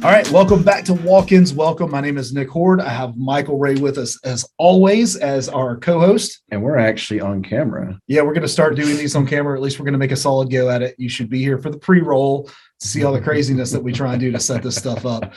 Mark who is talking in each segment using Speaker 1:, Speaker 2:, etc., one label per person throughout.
Speaker 1: All right, welcome back to Walk-Ins. Welcome. My name is Nick Horde. I have Michael Ray with us as always as our co-host.
Speaker 2: And we're actually on camera.
Speaker 1: Yeah, we're going to start doing these on camera. At least we're going to make a solid go at it. You should be here for the pre-roll to see all the craziness that we try and do to set this stuff up.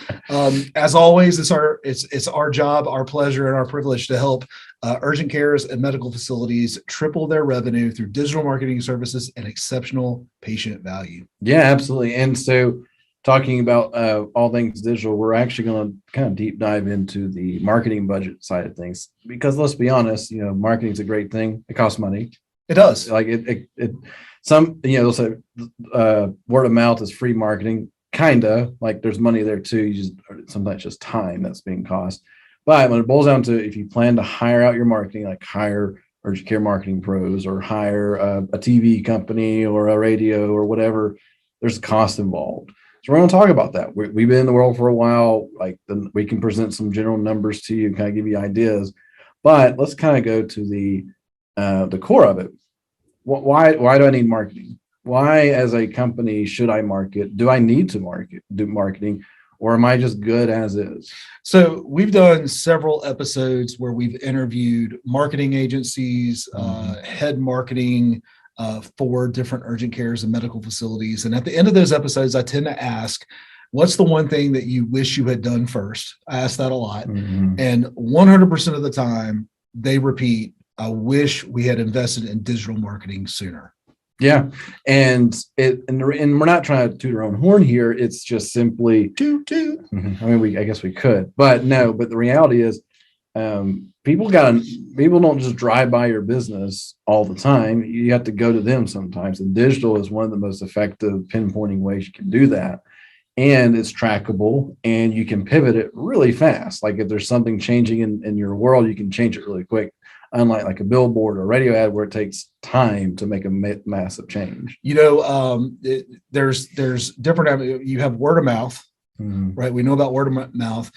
Speaker 1: As always, it's our job, our pleasure, and our privilege to help urgent cares and medical facilities triple their revenue through digital marketing services and exceptional patient value.
Speaker 2: Yeah, absolutely. And so talking about all things digital, we're actually going to kind of deep dive into the marketing budget side of things, because let's be honest, marketing is a great thing. It costs money.
Speaker 1: It does.
Speaker 2: Like they'll say word of mouth is free marketing. Kind of like there's money there too. Sometimes just time that's being cost. But when it boils down to, if you plan to hire out your marketing, like hire urgent care marketing pros or hire a TV company or a radio or whatever, there's a cost involved. So we're going to talk about that. We've been in the world for a while. We can present some general numbers to you and kind of give you ideas, but let's kind of go to the core of it. Why do I need marketing? Why, as a company, should I market? Do I need to do marketing, or am I just good as is?
Speaker 1: So we've done several episodes where we've interviewed marketing agencies, head marketing, for different urgent cares and medical facilities. And at the end of those episodes, I tend to ask, what's the one thing that you wish you had done first? I ask that a lot. And 100% of the time they repeat, I wish we had invested in digital marketing sooner. Yeah.
Speaker 2: And we're not trying to toot our own horn here. It's just simply
Speaker 1: toot.
Speaker 2: I mean, I guess we could, but the reality is, people don't just drive by your business all the time. You have to go to them sometimes. And digital is one of the most effective pinpointing ways you can do that. And it's trackable and you can pivot it really fast. Like if there's something changing in your world, you can change it really quick. Unlike like a billboard or radio ad where it takes time to make a massive change.
Speaker 1: There's different, you have word of mouth, right? We know about word of mouth.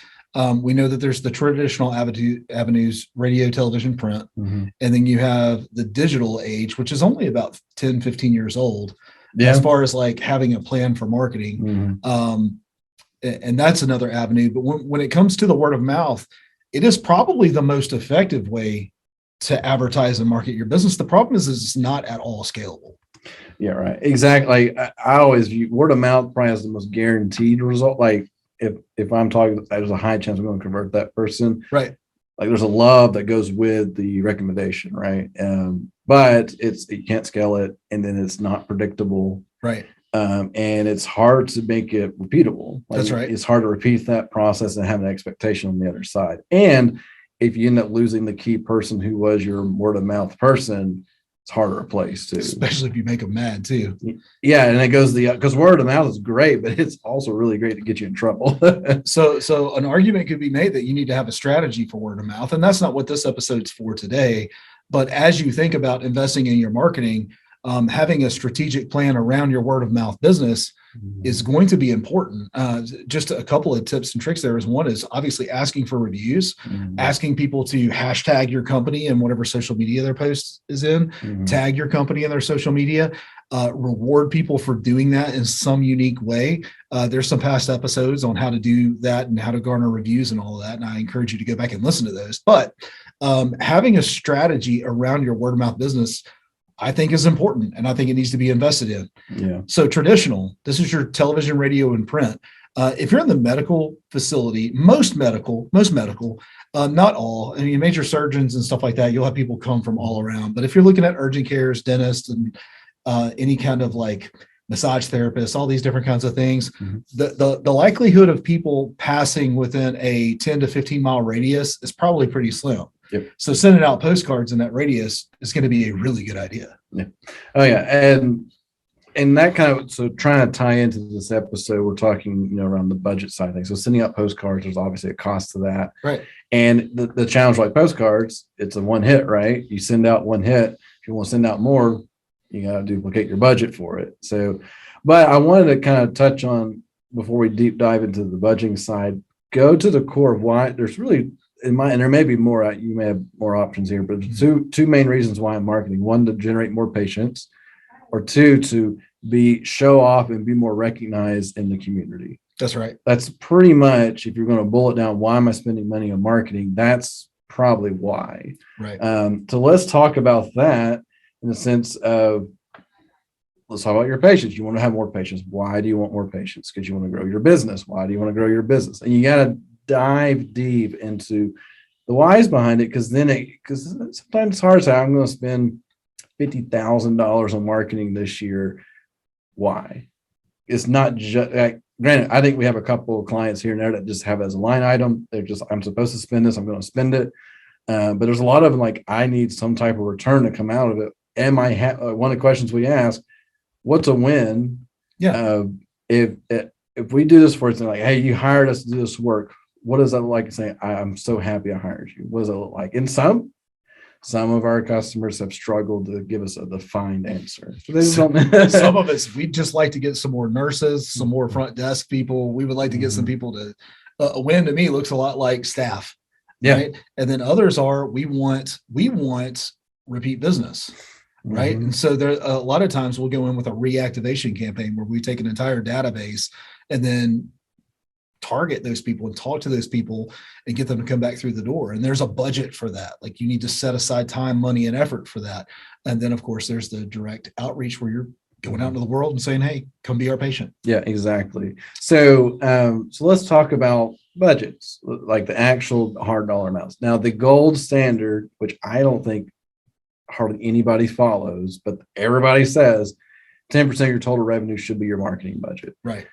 Speaker 1: We know that there's the traditional avenues, radio, television, print, and then you have the digital age, which is only about 10, 15 years old, as far as like having a plan for marketing. And that's another avenue. But when it comes to the word of mouth, it is probably the most effective way to advertise and market your business. The problem is it's not at all scalable.
Speaker 2: Yeah, right. Exactly. I always view word of mouth probably has the most guaranteed result. Like, if I'm talking, there's a high chance I'm going to convert that person.
Speaker 1: Right.
Speaker 2: Like there's a love that goes with the recommendation. Right. But you can't scale it, and then it's not predictable.
Speaker 1: Right.
Speaker 2: And it's hard to make it repeatable.
Speaker 1: That's right.
Speaker 2: It's hard to repeat that process and have an expectation on the other side. And if you end up losing the key person who was your word of mouth person, it's harder to replace too.
Speaker 1: Especially if you make them mad too.
Speaker 2: Yeah, and it goes because word of mouth is great, but it's also really great to get you in trouble.
Speaker 1: So an argument could be made that you need to have a strategy for word of mouth, and that's not what this episode's for today. But as you think about investing in your marketing, having a strategic plan around your word of mouth business is going to be important. Just a couple of tips and tricks there is one is obviously asking for reviews, asking people to hashtag your company in whatever social media their post is in, tag your company in their social media, reward people for doing that in some unique way. There's some past episodes on how to do that and how to garner reviews and all of that. And I encourage you to go back and listen to those. But having a strategy around your word of mouth business, I think is important, and I think it needs to be invested in.
Speaker 2: Yeah.
Speaker 1: So traditional, this is your television, radio, and print. If you're in the medical facility, most medical, not all, I mean, major surgeons and stuff like that, you'll have people come from all around. But if you're looking at urgent cares, dentists, and any kind of like massage therapists, all these different kinds of things, the likelihood of people passing within a 10 to 15 mile radius is probably pretty slim.
Speaker 2: Yep.
Speaker 1: So sending out postcards in that radius is going to be a really good idea.
Speaker 2: Yeah. Oh yeah. And that kind of, so trying to tie into this episode, we're talking, around the budget side of things. So sending out postcards, there's obviously a cost to that.
Speaker 1: Right.
Speaker 2: And the challenge like postcards, it's a one hit, right? You send out one hit. If you want to send out more, you got to duplicate your budget for it. So, but I wanted to kind of touch on, before we deep dive into the budgeting side, go to the core of why there's really, and there may be more, you may have more options here, but two main reasons why I'm marketing: one, to generate more patients, or two, to show off and be more recognized in the community.
Speaker 1: That's right.
Speaker 2: That's pretty much, if you're going to bullet down, why am I spending money on marketing? That's probably why.
Speaker 1: Right.
Speaker 2: So let's talk about that in the sense of, let's talk about your patients. You want to have more patients. Why do you want more patients? Because you want to grow your business. Why do you want to grow your business? And you got to dive deep into the whys behind it, because sometimes it's hard to say, I'm going to spend $50,000 on marketing this year. Why? It's not just like, granted, I think we have a couple of clients here and there that just have it as a line item. They're just, I'm supposed to spend this, I'm going to spend it. But there's a lot of them like, I need some type of return to come out of it. One of the questions we ask, what's a win?
Speaker 1: Yeah.
Speaker 2: If we do this for instance, like, hey, you hired us to do this work, what does that look like? Saying, I'm so happy I hired you. What does it look like? And some of our customers have struggled to give us a defined answer.
Speaker 1: Some of us, we'd just like to get some more nurses, some more front desk people. We would like to get some people to, a win to me looks a lot like staff.
Speaker 2: Yeah.
Speaker 1: Right. And then others are, we want repeat business. Right. And so there, a lot of times we'll go in with a reactivation campaign where we take an entire database and then target those people and talk to those people and get them to come back through the door. And there's a budget for that. Like, you need to set aside time, money, and effort for that. And then of course there's the direct outreach where you're going out into the world and saying, hey, come be our patient.
Speaker 2: Yeah, exactly. So let's talk about budgets, like the actual hard dollar amounts. Now, the gold standard, which I don't think hardly anybody follows, but everybody says 10% of your total revenue should be your marketing budget.
Speaker 1: Right.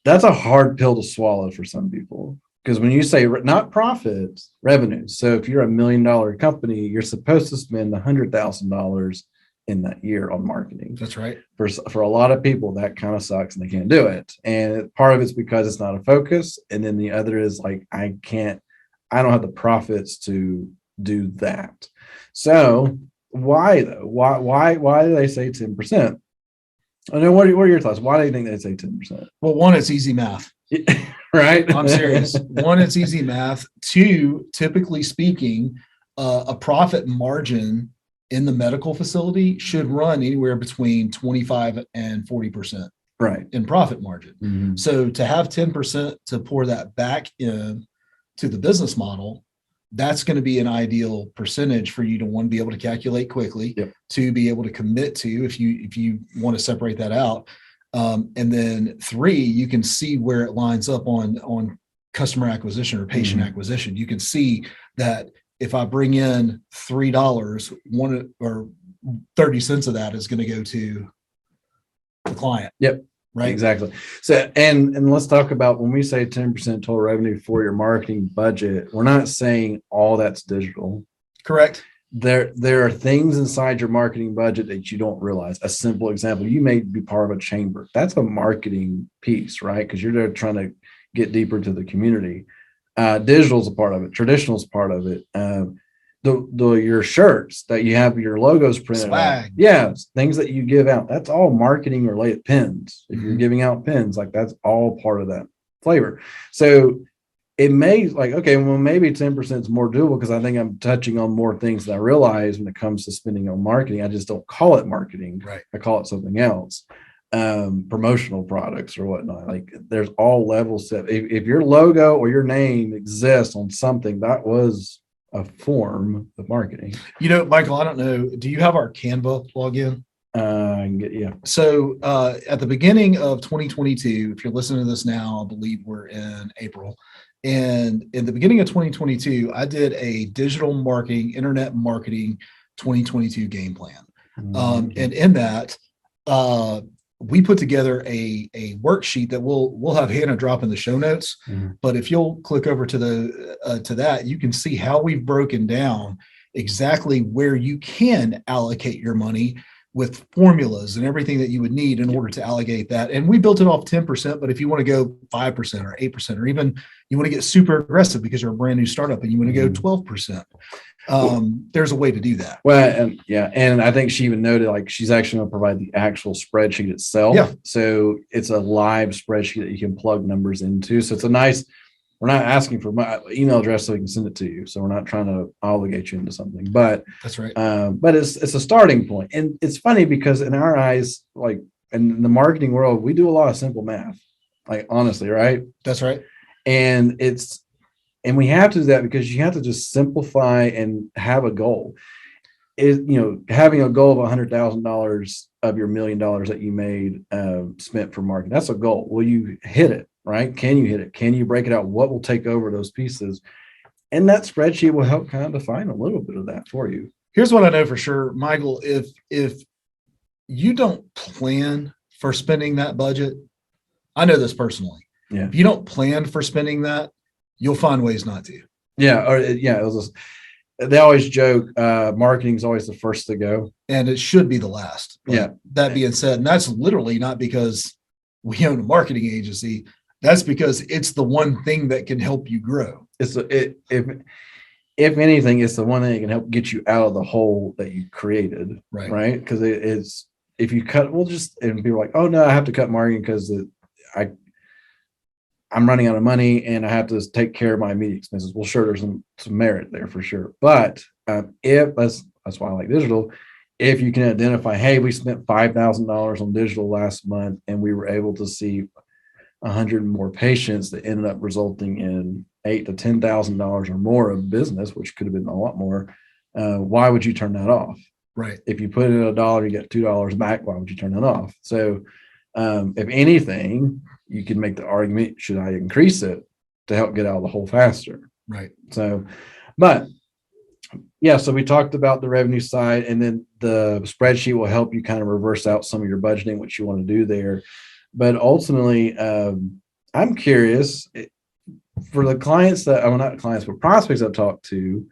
Speaker 2: That's a hard pill to swallow for some people, because when you say not profits, revenues. So if you're $1 million company, you're supposed to spend $100,000 in that year on marketing.
Speaker 1: That's right.
Speaker 2: For a lot of people, that kind of sucks and they can't do it. And part of it's because it's not a focus. And then the other is like, I don't have the profits to do that. So why though? Why do they say 10%? I know. What are your thoughts? Why do you think they say 10%?
Speaker 1: Well, one, it's easy math.
Speaker 2: Right?
Speaker 1: I'm serious. One, it's easy math. Two, typically speaking, a profit margin in the medical facility should run anywhere between 25 and 40%.
Speaker 2: Right.
Speaker 1: In profit margin. So to have 10% to pour that back in to the business model, that's going to be an ideal percentage for you to, one, be able to calculate quickly, to be able to commit to if you want to separate that out. And then 3, you can see where it lines up on customer acquisition or patient acquisition. You can see that if I bring in $3, 1 or 30 cents of that is going to go to the client.
Speaker 2: Yep.
Speaker 1: Right.
Speaker 2: Exactly. So, and let's talk about when we say 10% total revenue for your marketing budget, we're not saying all that's digital.
Speaker 1: Correct.
Speaker 2: There are things inside your marketing budget that you don't realize. A simple example, you may be part of a chamber. That's a marketing piece, right? Because you're there trying to get deeper into the community. Digital is a part of it. Traditional is part of it. Your shirts that you have your logos printed
Speaker 1: swag
Speaker 2: out. Yeah, things that you give out, that's all marketing related. Pins, if you're giving out pins, like that's all part of that flavor. So it may, like, okay, well, maybe 10% is more doable, because I think I'm touching on more things than I realize when it comes to spending on marketing. I just don't call it marketing.
Speaker 1: Right.
Speaker 2: I call it something else. Promotional products or whatnot. Like, there's all levels to if your logo or your name exists on something, that was a form of marketing.
Speaker 1: You know, Michael, I don't know. Do you have our Canva login?
Speaker 2: Yeah.
Speaker 1: So at the beginning of 2022, if you're listening to this now, I believe we're in April. And in the beginning of 2022, I did a digital marketing, internet marketing 2022 game plan. And in that, we put together a worksheet that we'll have Hannah drop in the show notes. But if you'll click over to that, you can see how we've broken down exactly where you can allocate your money with formulas and everything that you would need in order to allocate that. And we built it off 10%, but if you want to go 5% or 8%, or even you want to get super aggressive because you're a brand new startup and you want to go 12%, there's a way to do that.
Speaker 2: Well, and I think she even noted, like, she's actually going to provide the actual spreadsheet itself.
Speaker 1: Yeah.
Speaker 2: So it's a live spreadsheet that you can plug numbers into. So it's a nice, we're not asking for my email address so we can send it to you. So we're not trying to obligate you into something, but
Speaker 1: that's right.
Speaker 2: But it's a starting point. And it's funny because in our eyes, like in the marketing world, we do a lot of simple math. Like honestly, right?
Speaker 1: That's right.
Speaker 2: And we have to do that because you have to just simplify and have a goal. Having a goal of $100,000 of your $1 million that you made spent for marketing, that's a goal. Will you hit it? Right? Can you hit it? Can you break it out? What will take over those pieces? And that spreadsheet will help kind of define a little bit of that for you.
Speaker 1: Here's what I know for sure, Michael. If you don't plan for spending that budget, I know this personally.
Speaker 2: Yeah.
Speaker 1: If you don't plan for spending that, you'll find ways not to.
Speaker 2: Yeah. They always joke, marketing is always the first to go.
Speaker 1: And it should be the last. But
Speaker 2: yeah.
Speaker 1: That being said, and that's literally not because we own a marketing agency. That's because it's the one thing that can help you grow.
Speaker 2: If anything, it's the one thing that can help get you out of the hole that you created. Right. Because it's, if you cut, and people are like, oh no, I have to cut marketing because I'm running out of money and I have to take care of my immediate expenses. Well, sure, there's some merit there for sure. But if that's why I like digital, if you can identify, hey, we spent $5,000 on digital last month and we were able to see 100 more patients that ended up resulting in $8,000 to $10,000 or more of business, which could have been a lot more. Why would you turn that off?
Speaker 1: Right.
Speaker 2: If you put in $1, you get $2 back. Why would you turn that off? So if anything, you can make the argument, should I increase it to help get out of the hole faster?
Speaker 1: Right.
Speaker 2: So, but yeah, so we talked about the revenue side, and then the spreadsheet will help you kind of reverse out some of your budgeting, what you want to do there. But ultimately, I'm curious for the clients not clients, but prospects I've talked to,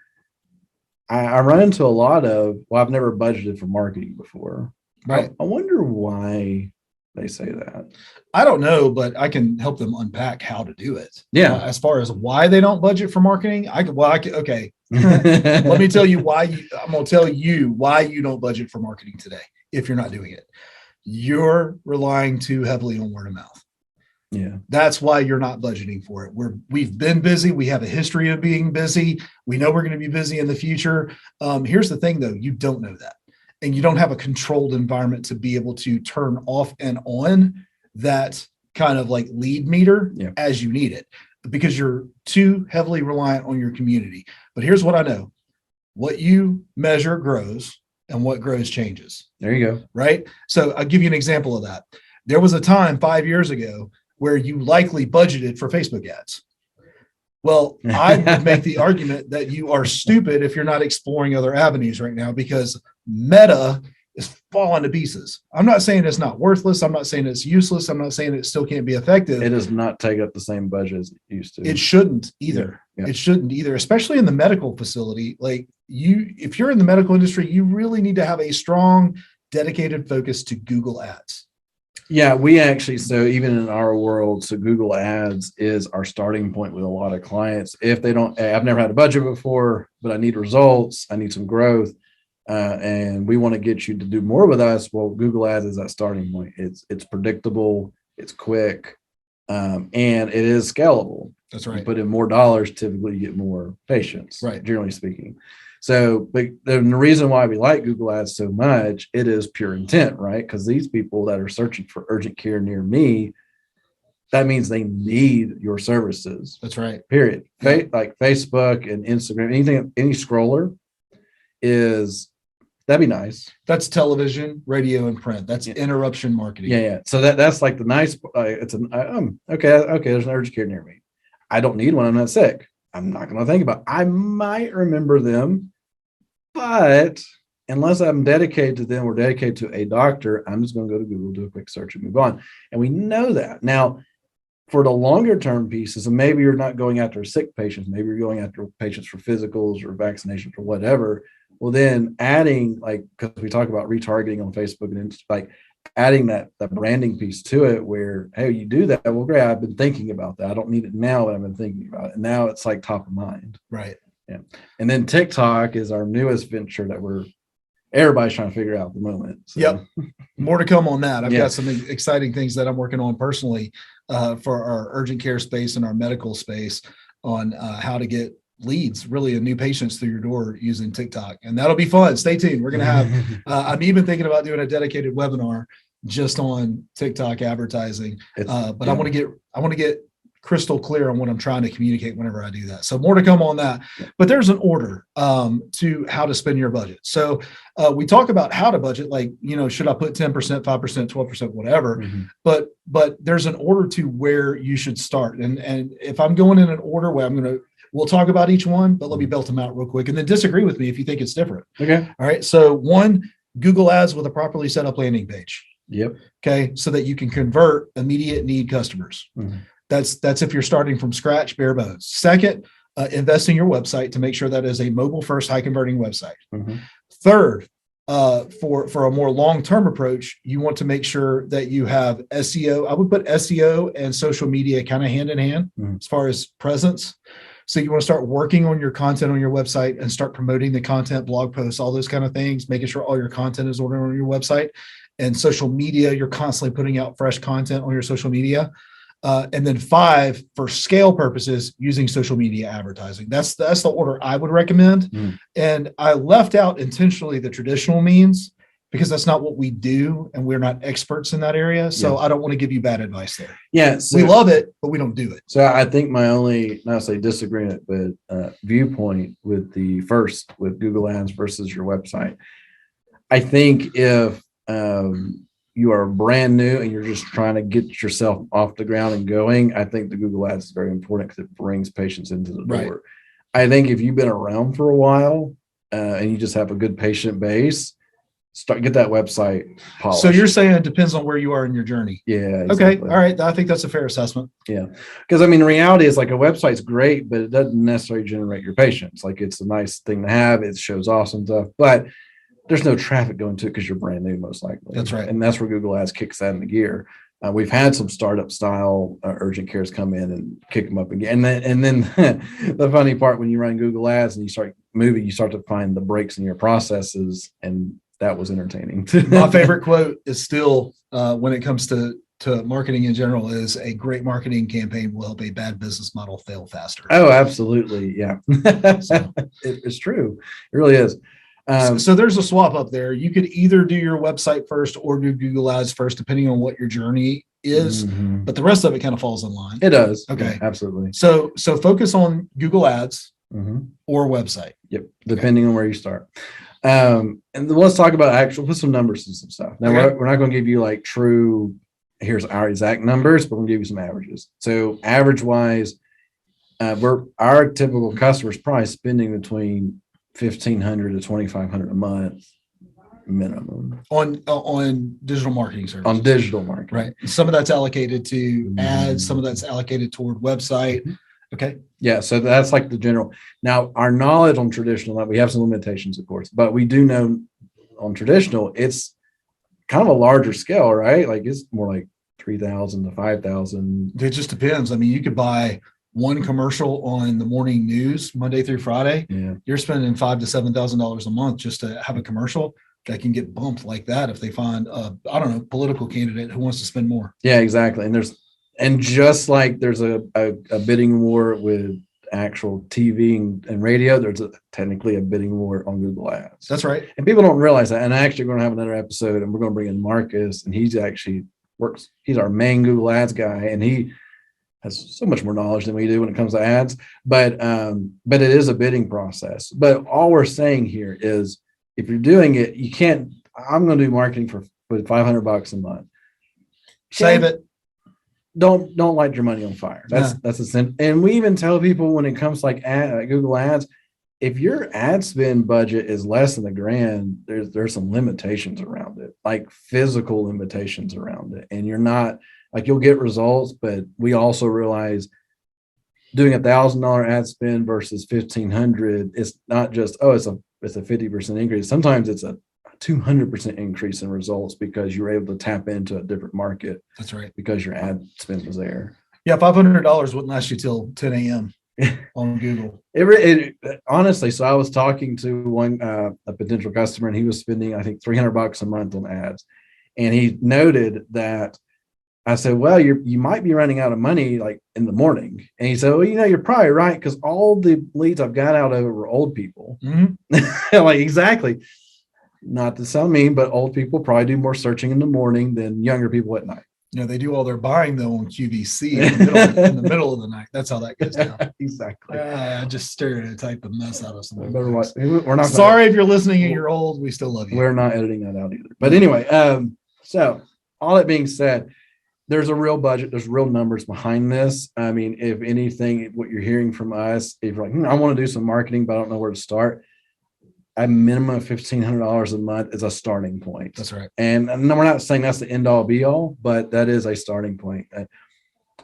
Speaker 2: I run into a lot of, I've never budgeted for marketing before.
Speaker 1: Right.
Speaker 2: I wonder why they say that.
Speaker 1: I don't know, but I can help them unpack how to do it.
Speaker 2: Yeah.
Speaker 1: As far as why they don't budget for marketing, okay. Let me tell you why. I'm going to tell you why you don't budget for marketing today. If you're not doing it, you're relying too heavily on word of mouth.
Speaker 2: Yeah.
Speaker 1: That's why you're not budgeting for it. We've been busy. We have a history of being busy. We know we're going to be busy in the future. Here's the thing though. You don't know that. And you don't have a controlled environment to be able to turn off and on that kind of like lead meter as you need it, because you're too heavily reliant on your community. But here's what I know. What you measure grows, and what grows changes.
Speaker 2: There you go.
Speaker 1: Right? So I'll give you an example of that. There was a time 5 years ago where you likely budgeted for Facebook ads. Well, I would make the argument that you are stupid if you're not exploring other avenues right now, because Meta is falling to pieces. I'm not saying it's not worthless. I'm not saying it's useless. I'm not saying it still can't be effective.
Speaker 2: It does not take up the same budget as it used to.
Speaker 1: It shouldn't either.
Speaker 2: Yeah.
Speaker 1: It shouldn't either, especially in the medical facility. Like if you're in the medical industry, you really need to have a strong, dedicated focus to Google Ads.
Speaker 2: Yeah, we actually, so even in our world, so Google Ads is our starting point with a lot of clients. If they don't, I've never had a budget before, but I need results, I need some growth, and we want to get you to do more with us. Well, Google Ads is that starting point. It's predictable, it's quick, and it is scalable.
Speaker 1: That's right.
Speaker 2: You put in more dollars, typically you get more patients,
Speaker 1: right?
Speaker 2: Generally speaking. So, but the reason why we like Google Ads so much, it is pure intent, right? Because these people that are searching for urgent care near me, that means they need your services.
Speaker 1: That's right.
Speaker 2: Period. Yeah. Like Facebook and Instagram, any scroller that'd be nice.
Speaker 1: That's television, radio, and print. That's interruption marketing.
Speaker 2: Yeah. So that's like the nice. It's okay. There's an urgent care near me. I don't need one. I'm not sick. I'm not going to think about it. I might remember them, but unless I'm dedicated to them or dedicated to a doctor, I'm just going to go to Google, do a quick search, and move on. And we know that. Now, for the longer term pieces, and maybe you're not going after sick patients, maybe you're going after patients for physicals or vaccinations or whatever. Well, then adding, like, because we talk about retargeting on Facebook and like adding that branding piece to it where, hey, you do that. Well, great. I've been thinking about that. I don't need it now, but I've been thinking about it. And now it's like top of mind.
Speaker 1: Right.
Speaker 2: Yeah. And then TikTok is our newest venture that everybody's trying to figure out at the moment. So.
Speaker 1: Yep. More to come on that. I've got some exciting things that I'm working on personally for our urgent care space and our medical space on how to get leads, really, and new patients through your door using TikTok. And that'll be fun. Stay tuned. We're going to have, I'm even thinking about doing a dedicated webinar just on TikTok advertising. But
Speaker 2: yeah.
Speaker 1: I want to get crystal clear on what I'm trying to communicate whenever I do that. So more to come on that. But there's an order to how to spend your budget. So we talk about how to budget, like, should I put 10%, 5%, 12%, whatever.
Speaker 2: Mm-hmm.
Speaker 1: But there's an order to where you should start. And if I'm going in an order where we'll talk about each one, but let me belt them out real quick and then disagree with me if you think it's different.
Speaker 2: Okay.
Speaker 1: All right. So 1, Google Ads with a properly set up landing page.
Speaker 2: Yep.
Speaker 1: Okay. So that you can convert immediate need customers.
Speaker 2: Mm-hmm.
Speaker 1: That's if you're starting from scratch, bare bones. Second, invest in your website to make sure that is a mobile first, high converting website.
Speaker 2: Mm-hmm.
Speaker 1: Third, for a more long-term approach, you want to make sure that you have SEO. I would put SEO and social media kind of hand in hand as far as presence. So you want to start working on your content on your website and start promoting the content, blog posts, all those kind of things, making sure all your content is ordered on your website. And social media, you're constantly putting out fresh content on your social media. And then 5, for scale purposes, using social media advertising. That's the order I would recommend. And I left out intentionally the traditional means because that's not what we do, and we're not experts in that area. So I don't want to give you bad advice there.
Speaker 2: Yeah, so,
Speaker 1: we love it, but we don't do it.
Speaker 2: So I think my only, not say disagreement, but viewpoint with Google Ads versus your website. I think if you are brand new and you're just trying to get yourself off the ground and going, I think the Google Ads is very important because it brings patients into the door. Right. I think if you've been around for a while and you just have a good patient base, get that website polished.
Speaker 1: So you're saying it depends on where you are in your journey.
Speaker 2: Yeah. Exactly.
Speaker 1: Okay. All right. I think that's a fair assessment.
Speaker 2: Yeah. Because I mean, the reality is like a website's great, but it doesn't necessarily generate your patients. Like it's a nice thing to have. It shows awesome stuff, but there's no traffic going to it because you're brand new, most likely.
Speaker 1: That's right.
Speaker 2: And that's where Google Ads kicks that into gear. We've had some startup style urgent cares come in and kick them up again. And then the funny part, when you run Google Ads and you start moving, you start to find the breaks in your processes. And that was entertaining.
Speaker 1: My favorite quote is still, when it comes to marketing in general, is a great marketing campaign will help a bad business model fail faster.
Speaker 2: Oh, absolutely. Yeah. So. It's true. It really is.
Speaker 1: So there's a swap up there. You could either do your website first or do Google Ads first, depending on what your journey is. Mm-hmm. But the rest of it kind of falls in line.
Speaker 2: It does.
Speaker 1: Okay.
Speaker 2: Yeah, absolutely.
Speaker 1: So focus on Google Ads or website.
Speaker 2: Yep. Depending on where you start. And let's talk about put some numbers and some stuff. Now, we're not going to give you like true, here's our exact numbers, but we're going to give you some averages. So average wise, our typical customer is probably spending between $1,500 to $2,500 a month minimum
Speaker 1: on digital marketing services.
Speaker 2: On digital marketing,
Speaker 1: right? Some of that's allocated to ads, some of that's allocated toward website. Okay.
Speaker 2: Yeah, so that's like the general. Now, our knowledge on traditional, we have some limitations, of course, but we do know on traditional, it's kind of a larger scale, right? Like it's more like 3,000 to 5,000.
Speaker 1: It just depends. I mean, you could buy one commercial on the morning news Monday through Friday.
Speaker 2: Yeah.
Speaker 1: You're spending $5,000 to $7,000 a month just to have a commercial that can get bumped like that if they find a political candidate who wants to spend more.
Speaker 2: Yeah, exactly. And just like there's a bidding war with actual TV and radio, there's technically a bidding war on Google Ads.
Speaker 1: That's right.
Speaker 2: And people don't realize that. And actually, we're going to have another episode, and we're going to bring in Marcus, and he's our main Google Ads guy, and he has so much more knowledge than we do when it comes to ads. But it is a bidding process. But all we're saying here is, if you're doing it, you can't. I'm going to do marketing for $500 a month.
Speaker 1: Save it.
Speaker 2: Don't light your money on fire. That's a sin. And we even tell people when it comes to like Google Ads, if your ad spend budget is less than $1,000, there's some limitations around it, like physical limitations around it. And you're not like, you'll get results, but we also realize doing $1,000 ad spend versus $1,500, it's not just, it's a 50% increase. Sometimes it's a 200% increase in results because you're able to tap into a different market.
Speaker 1: That's right.
Speaker 2: Because your ad spend was there.
Speaker 1: Yeah, $500 wouldn't last you till 10 a.m. on Google.
Speaker 2: It honestly. So I was talking to a potential customer, and he was spending, I think, $300 a month on ads, and he noted that. I said, well, you might be running out of money like in the morning. And he said, well, you're probably right, because all the leads I've got out of it were old people. Mm-hmm. Like, exactly. not to sound mean, but old people probably do more searching in the morning than younger people at night.
Speaker 1: They do all their buying though on QVC in the middle of the night. That's how that goes down.
Speaker 2: Exactly.
Speaker 1: Just stereotype the mess out of some.
Speaker 2: We're not
Speaker 1: sorry if you're listening and you're old. We still love you.
Speaker 2: We're not editing that out either. But anyway, so all that being said, there's a real budget. There's real numbers behind this. I mean, if anything, what you're hearing from us, if you're like, I want to do some marketing, but I don't know where to start, a minimum of $1,500 a month is a starting point.
Speaker 1: That's right.
Speaker 2: And we're not saying that's the end all be all, but that is a starting point.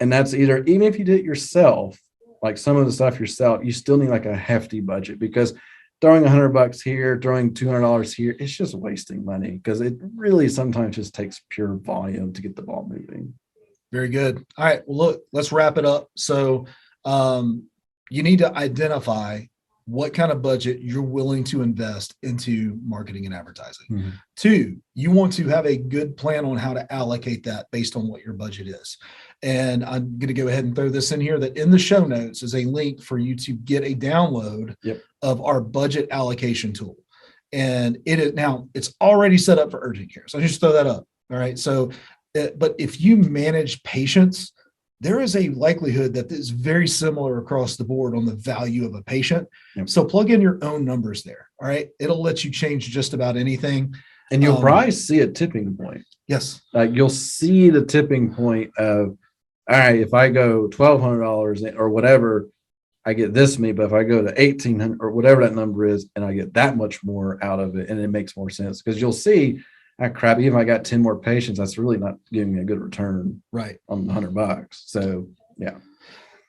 Speaker 2: And that's either, even if you did it yourself, like some of the stuff yourself, you still need like a hefty budget, because throwing $100 here, throwing $200 here, it's just wasting money, because it really sometimes just takes pure volume to get the ball moving.
Speaker 1: Very good. All right. Well, look, let's wrap it up. So you need to identify what kind of budget you're willing to invest into marketing and advertising.
Speaker 2: Mm-hmm.
Speaker 1: 2, you want to have a good plan on how to allocate that based on what your budget is. And I'm going to go ahead and throw this in here, that in the show notes is a link for you to get a download of our budget allocation tool. And it's already set up for urgent care. So I just throw that up. All right. So, but if you manage patients, there is a likelihood that this is very similar across the board on the value of a patient.
Speaker 2: Yep.
Speaker 1: So plug in your own numbers there. All right. It'll let you change just about anything.
Speaker 2: And you'll probably see a tipping point.
Speaker 1: Yes.
Speaker 2: Like you'll see the tipping point of, all right, if I go $1,200 or whatever, I get this many, but if I go to $1,800 or whatever that number is, and I get that much more out of it, and it makes more sense, because you'll see, crap, even if I got 10 more patients, that's really not giving me a good return on the $100. So yeah.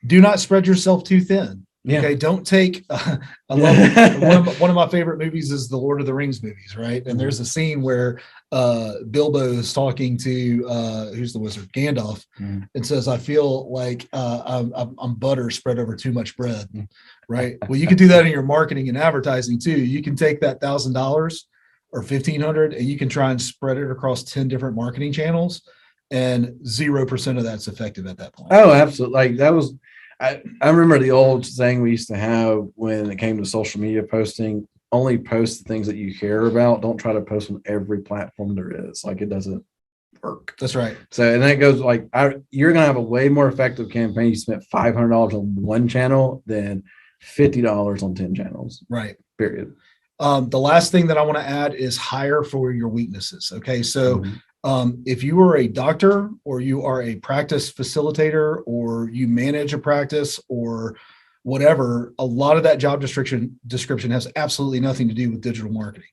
Speaker 1: Do not spread yourself too thin.
Speaker 2: Yeah.
Speaker 1: Okay. Don't take, I love one of my favorite movies is the Lord of the Rings movies. Right. And there's a scene where Bilbo is talking to who's the wizard, Gandalf, and says, I feel like I'm butter spread over too much bread. Right. Well, you can do that in your marketing and advertising too. You can take that $1,000 or $1,500 and you can try and spread it across 10 different marketing channels, and 0% of that's effective at that point.
Speaker 2: Oh, absolutely. Like that was, I remember the old saying we used to have when it came to social media posting: only post the things that you care about. Don't try to post on every platform there is. Like it doesn't work.
Speaker 1: That's right.
Speaker 2: So, and that goes like, you're going to have a way more effective campaign. You spent $500 on one channel than $50 on 10 channels.
Speaker 1: Right.
Speaker 2: Period.
Speaker 1: The last thing that I want to add is hire for your weaknesses. Okay. So if you are a doctor, or you are a practice facilitator, or you manage a practice or whatever, a lot of that job description has absolutely nothing to do with digital marketing.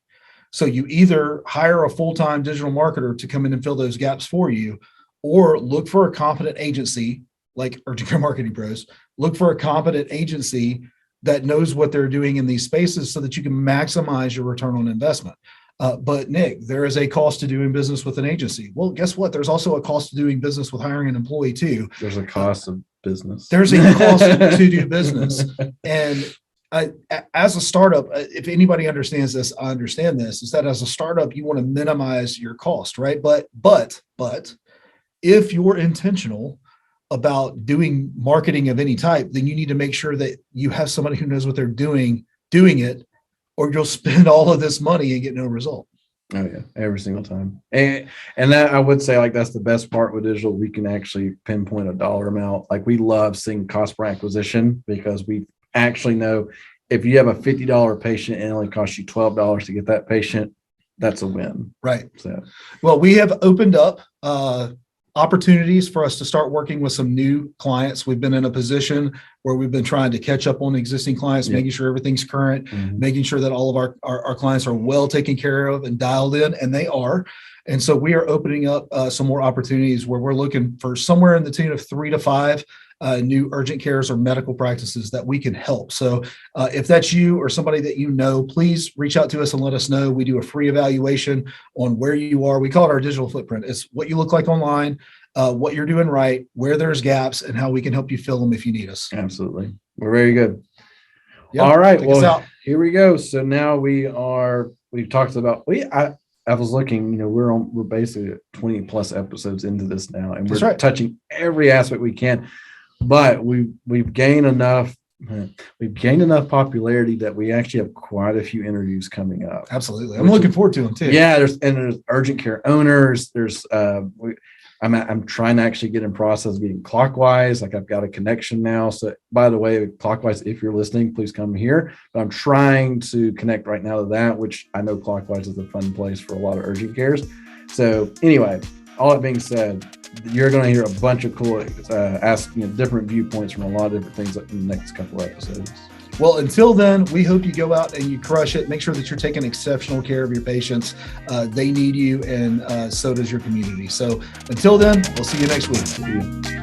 Speaker 1: So you either hire a full-time digital marketer to come in and fill those gaps for you, or look for a competent agency like Urgent Care Marketing Pros. Look for a competent agency that knows what they're doing in these spaces, so that you can maximize your return on investment. But Nick, there is a cost to doing business with an agency. Well, guess what? There's also a cost to doing business with hiring an employee too.
Speaker 2: There's a cost of business.
Speaker 1: There's a cost to do business. And as a startup, if anybody understands this, I understand this, is that as a startup, you want to minimize your cost, right? But if you're intentional about doing marketing of any type, then you need to make sure that you have somebody who knows what they're doing it, or you'll spend all of this money and get no result.
Speaker 2: Oh yeah, every single time. And that, I would say, like, that's the best part with digital. We can actually pinpoint a dollar amount. Like, we love seeing cost per acquisition, because we actually know if you have a $50 patient and it only costs you $12 to get that patient, that's a win.
Speaker 1: Right.
Speaker 2: So,
Speaker 1: well, we have opened up opportunities for us to start working with some new clients. We've been in a position where we've been trying to catch up on existing clients, making sure everything's current, making sure that all of our clients are well taken care of and dialed in, and they are. And so we are opening up some more opportunities where we're looking for somewhere in the tune of 3 to 5 new urgent cares or medical practices that we can help. So if that's you or somebody that you know, please reach out to us and let us know. We do a free evaluation on where you are. We call it our digital footprint. It's what you look like online, what you're doing right, where there's gaps, and how we can help you fill them if you need us.
Speaker 2: Absolutely. We're very good.
Speaker 1: Yep,
Speaker 2: all right. Well, here we go. So now we've talked about, I was looking, we're basically 20 plus episodes into this now, and we're touching every aspect we can. But we've gained enough We've gained enough popularity that we actually have quite a few interviews coming up.
Speaker 1: Absolutely. I'm looking forward to them too.
Speaker 2: Yeah, there's urgent care owners. I'm trying to actually get in process of getting Clockwise. Like I've got a connection now. So by the way, Clockwise, if you're listening, please come here. But I'm trying to connect right now to that, which I know Clockwise is a fun place for a lot of urgent cares. So anyway, all that being said, you're going to hear a bunch of cool different viewpoints from a lot of different things in the next couple of episodes.
Speaker 1: Well, until then, we hope you go out and you crush it. Make sure that you're taking exceptional care of your patients. They need you, and so does your community. So until then, we'll see you next week.